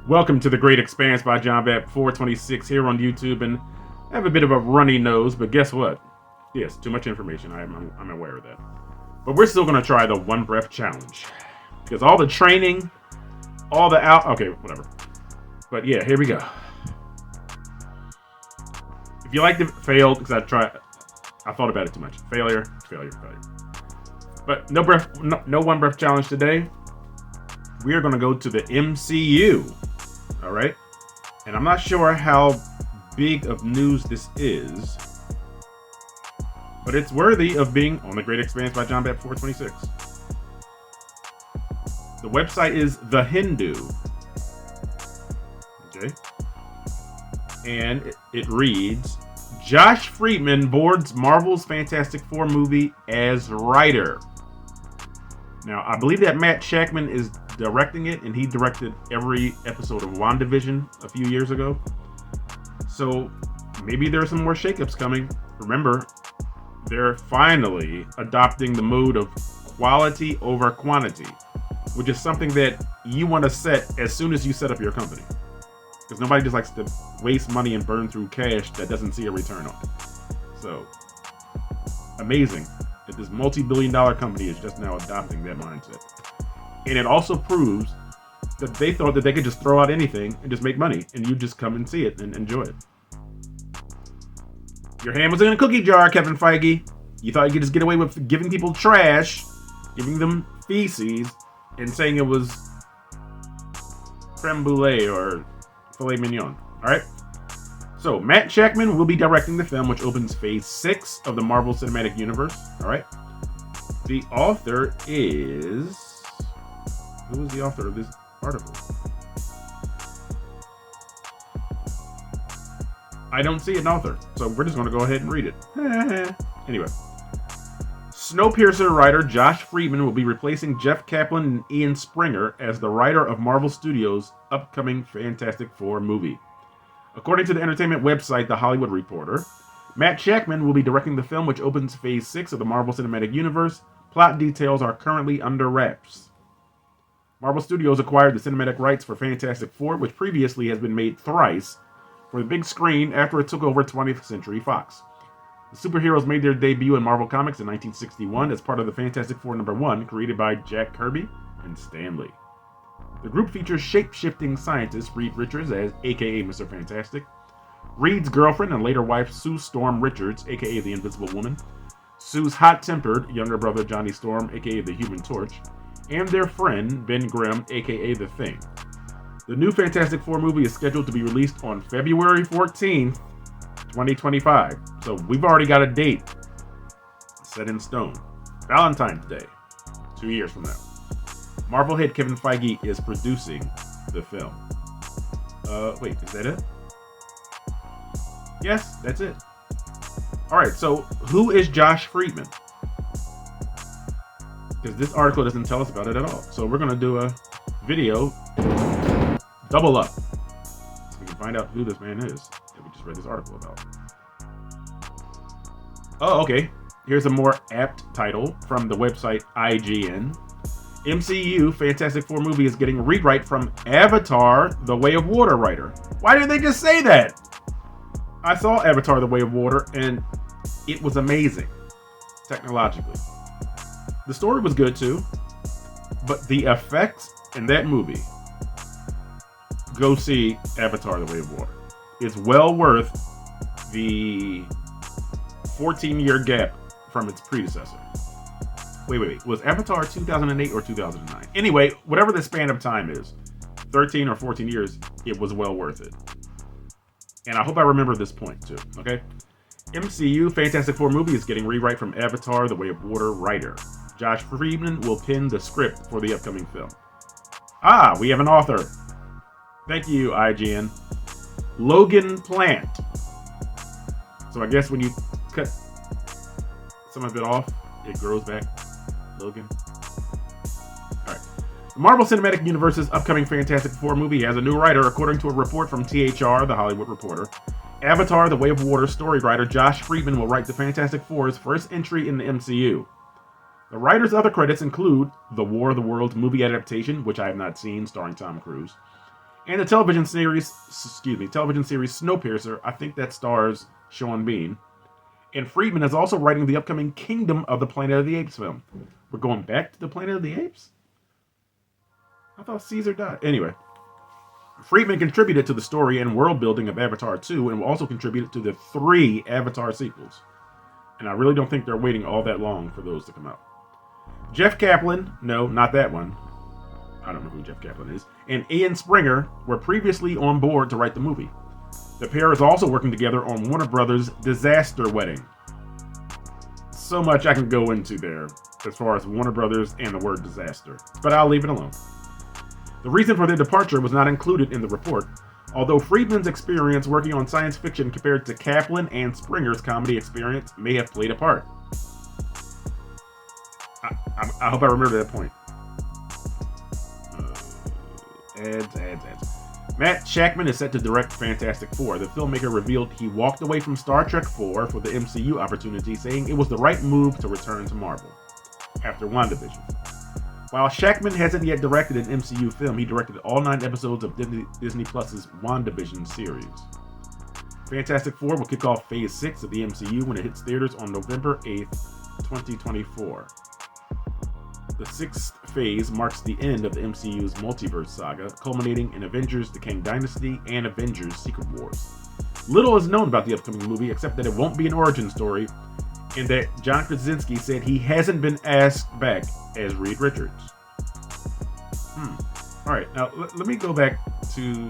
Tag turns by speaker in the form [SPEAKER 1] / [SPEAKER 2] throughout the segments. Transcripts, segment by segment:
[SPEAKER 1] Welcome to The Great Expanse by John Bat 426 here on YouTube, and I have a bit of a runny nose, but guess what? Yes, too much information. I'm aware of that. But we're still going to try the one breath challenge. Because all the training, all the okay, whatever. But yeah, here we go. If you like the failed, because I thought about it too much. Failure. But no one breath challenge today. We are going to go to the MCU. All right. And I'm not sure how big of news this is, but it's worthy of being on The Great Expanse by John Bat 426. The website is The Hindu. Okay. And it reads, Josh Friedman boards Marvel's Fantastic Four movie as writer. Now, I believe that Matt Shakman is directing it, and he directed every episode of WandaVision a few years ago. So maybe there's some more shakeups coming. Remember, they're finally adopting the mode of quality over quantity, which is something that you want to set as soon as you set up your company. Because nobody just likes to waste money and burn through cash that doesn't see a return on it. So, amazing that this multi-billion-dollar company is just now adopting that mindset. And it also proves that they thought that they could just throw out anything and just make money, and you just come and see it and enjoy it. Your hand was in a cookie jar, Kevin Feige. You thought you could just get away with giving people trash, giving them feces, and saying it was creme brulee or filet mignon. Alright? So, Matt Shakman will be directing the film, which opens Phase 6 of the Marvel Cinematic Universe. Alright? The author is... Who was the author of this article? I don't see an author, so we're just going to go ahead and read it. Anyway. Snowpiercer writer Josh Friedman will be replacing Jeff Kaplan and Ian Springer as the writer of Marvel Studios' upcoming Fantastic Four movie. According to the entertainment website The Hollywood Reporter, Matt Shakman will be directing the film, which opens Phase 6 of the Marvel Cinematic Universe. Plot details are currently under wraps. Marvel Studios acquired the cinematic rights for Fantastic Four, which previously has been made thrice for the big screen after it took over 20th Century Fox. The superheroes made their debut in Marvel Comics in 1961 as part of the Fantastic Four #1, created by Jack Kirby and Stan Lee. The group features shape-shifting scientist Reed Richards, as aka Mr. Fantastic, Reed's girlfriend and later wife Sue Storm Richards, aka the Invisible Woman, Sue's hot-tempered younger brother Johnny Storm, aka the Human Torch, and their friend Ben Grimm, aka the Thing. The new Fantastic Four movie is scheduled to be released on February 14th, 2025. So we've already got a date set in stone. Valentine's Day, 2 years from now. Marvel head Kevin Feige is producing the film. Wait, is that it? Yes, that's it. Alright, so who is Josh Friedman? Because this article doesn't tell us about it at all. So we're going to do a video, double up, so we can find out who this man is that we just read this article about. Oh, okay. Here's a more apt title from the website IGN. MCU Fantastic Four movie is getting rewrite from Avatar The Way of Water writer. Why didn't they just say that? I saw Avatar The Way of Water and it was amazing technologically. The story was good too, but the effects in that movie, go see Avatar The Way of Water. It's well worth the 14-year gap from its predecessor. Wait. Was Avatar 2008 or 2009? Anyway, whatever the span of time is, 13 or 14 years, it was well worth it. And I hope I remember this point too, okay? MCU Fantastic Four movie is getting rewrite from Avatar The Way of Water writer. Josh Friedman will pen the script for the upcoming film. Ah, we have an author. Thank you, IGN. Logan Plant. So I guess when you cut some of it off, it grows back. Logan. Alright. The Marvel Cinematic Universe's upcoming Fantastic Four movie has a new writer, according to a report from THR, The Hollywood Reporter. Avatar The Way of Water story writer Josh Friedman will write the Fantastic Four's first entry in the MCU. The writer's other credits include the War of the Worlds movie adaptation, which I have not seen, starring Tom Cruise, And the television series Snowpiercer, I think that stars Sean Bean. And Friedman is also writing the upcoming Kingdom of the Planet of the Apes film. We're going back to the Planet of the Apes? I thought Caesar died. Anyway, Friedman contributed to the story and world building of Avatar 2 and will also contribute to the 3 Avatar sequels. And I really don't think they're waiting all that long for those to come out. Jeff Kaplan, no, not that one. I don't know who Jeff Kaplan is, and Ian Springer were previously on board to write the movie. The pair is also working together on Warner Brothers' Disaster Wedding. So much I can go into there as far as Warner Brothers and the word disaster, but I'll leave it alone. The reason for their departure was not included in the report, although Friedman's experience working on science fiction compared to Kaplan and Springer's comedy experience may have played a part. I hope I remember that point. Ads. Matt Shakman is set to direct Fantastic Four. The filmmaker revealed he walked away from Star Trek IV for the MCU opportunity, saying it was the right move to return to Marvel after WandaVision. While Shakman hasn't yet directed an MCU film, he directed all 9 episodes of Disney Plus's WandaVision series. Fantastic Four will kick off Phase 6 of the MCU when it hits theaters on November 8th, 2024. The 6th phase marks the end of the MCU's multiverse saga, culminating in Avengers: The Kang Dynasty and Avengers: Secret Wars. Little is known about the upcoming movie except that it won't be an origin story, and that John Krasinski said he hasn't been asked back as Reed Richards. Alright, now let me go back to...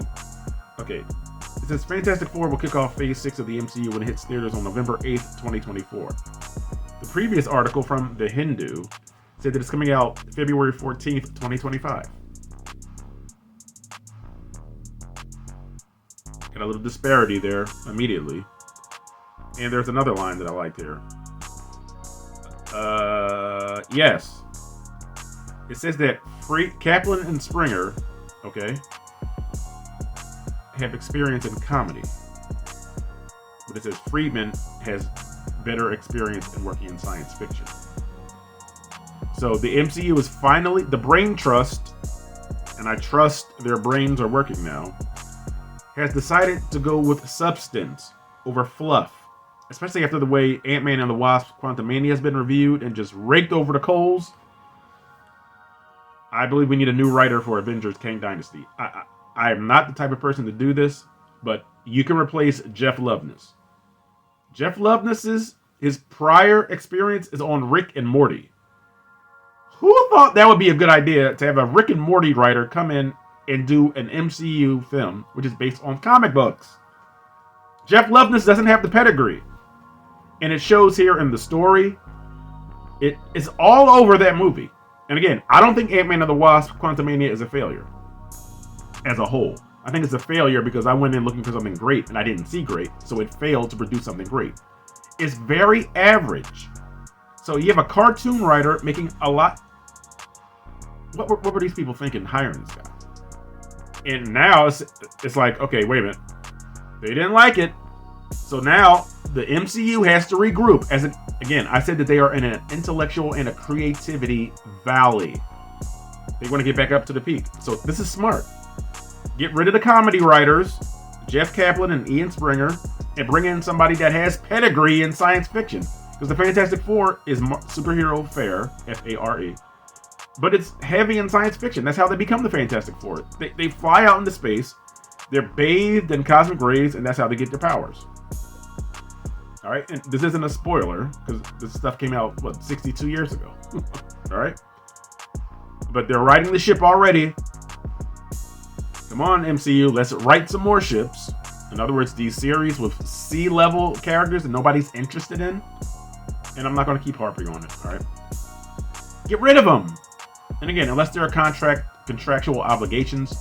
[SPEAKER 1] Okay, it says Fantastic Four will kick off Phase 6 of the MCU when it hits theaters on November 8th, 2024. The previous article from The Hindu said that it's coming out February 14th, 2025. Got a little disparity there immediately. And there's another line that I liked here. Yes. It says that Kaplan and Springer, okay, have experience in comedy. But it says Friedman has better experience in working in science fiction. So the MCU is finally, the brain trust, and I trust their brains are working now, has decided to go with substance over fluff. Especially after the way Ant-Man and the Wasp: Quantumania has been reviewed and just raked over the coals. I believe we need a new writer for Avengers: Kang Dynasty. I am not the type of person to do this, but you can replace Jeff Loveness. Jeff Loveness's his prior experience is on Rick and Morty. Who thought that would be a good idea to have a Rick and Morty writer come in and do an MCU film, which is based on comic books? Jeff Loveness doesn't have the pedigree. And it shows here in the story. It is all over that movie. And again, I don't think Ant-Man and the Wasp: Quantumania is a failure as a whole. I think it's a failure because I went in looking for something great and I didn't see great, so it failed to produce something great. It's very average. So you have a cartoon writer making a lot. What were these people thinking hiring this guy? And now it's like, okay, wait a minute. They didn't like it. So now the MCU has to regroup. Again, I said that they are in an intellectual and a creativity valley. They want to get back up to the peak. So this is smart. Get rid of the comedy writers, Jeff Kaplan and Ian Springer, and bring in somebody that has pedigree in science fiction. Because the Fantastic Four is superhero fare, F-A-R-E. But it's heavy in science fiction. That's how they become the Fantastic Four. They fly out into space. They're bathed in cosmic rays, and that's how they get their powers. All right, and this isn't a spoiler because this stuff came out 62 years ago. All right, but they're riding the ship already. Come on, MCU, let's write some more ships. In other words, these series with C-level characters that nobody's interested in. And I'm not going to keep harping on it. All right, get rid of them. And again, unless there are contractual obligations,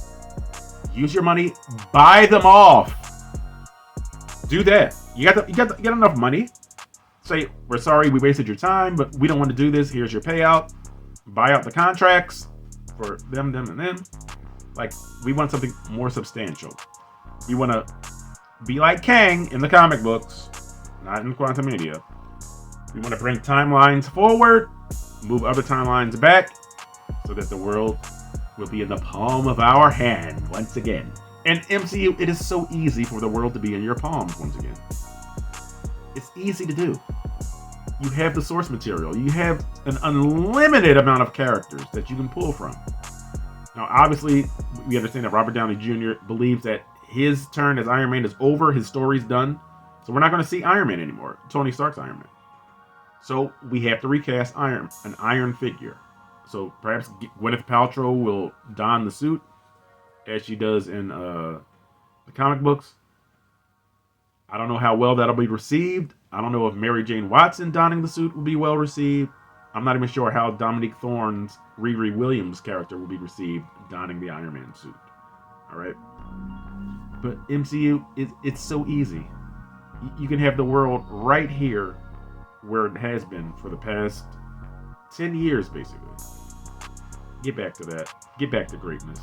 [SPEAKER 1] use your money, buy them off. Do that. You got enough money. Say, we're sorry we wasted your time, but we don't want to do this. Here's your payout. Buy out the contracts for them, and them. Like, we want something more substantial. We want to be like Kang in the comic books, not in Quantumania. We want to bring timelines forward, move other timelines back, so that the world will be in the palm of our hand once again. And MCU, it is so easy for the world to be in your palms once again. It's easy to do. You have the source material. You have an unlimited amount of characters that you can pull from. Now, obviously, we understand that Robert Downey Jr. believes that his turn as Iron Man is over. His story's done. So we're not going to see Iron Man anymore. Tony Stark's Iron Man. So we have to recast an Iron figure. So perhaps Gwyneth Paltrow will don the suit as she does in the comic books. I don't know how well that'll be received. I don't know if Mary Jane Watson donning the suit will be well received. I'm not even sure how Dominique Thorne's Riri Williams character will be received donning the Iron Man suit. All right? But MCU, it's so easy. You can have the world right here where it has been for the past 10 years, basically. Get back to that. Get back to greatness.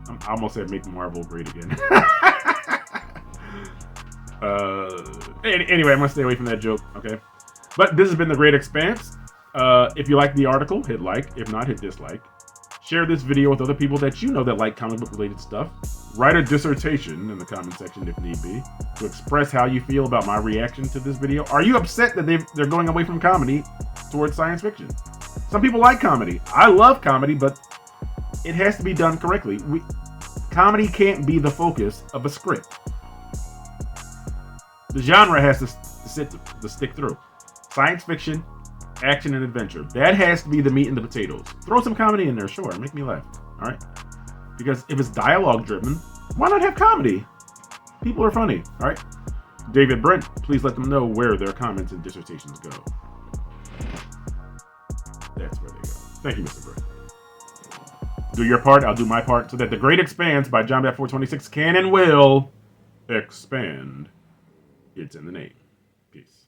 [SPEAKER 1] I almost said make Marvel great again. Anyway, I'm going to stay away from that joke, okay? But this has been The Great Expanse. If you like the article, hit like. If not, hit dislike. Share this video with other people that you know that like comic book related stuff. Write a dissertation in the comment section if need be to express how you feel about my reaction to this video. Are you upset that they're going away from comedy towards science fiction? Some people like comedy. I love comedy, but it has to be done correctly. Comedy can't be the focus of a script. The genre has to stick through. Science fiction, action, and adventure. That has to be the meat and the potatoes. Throw some comedy in there, sure. Make me laugh. All right? Because if it's dialogue driven, why not have comedy? People are funny. All right? David Brent, please let them know where their comments and dissertations go. That's where they go. Thank you, Mr. Brent. Do your part, I'll do my part, so that The Great Expanse by John Bat 426 can and will expand. It's in the name. Peace.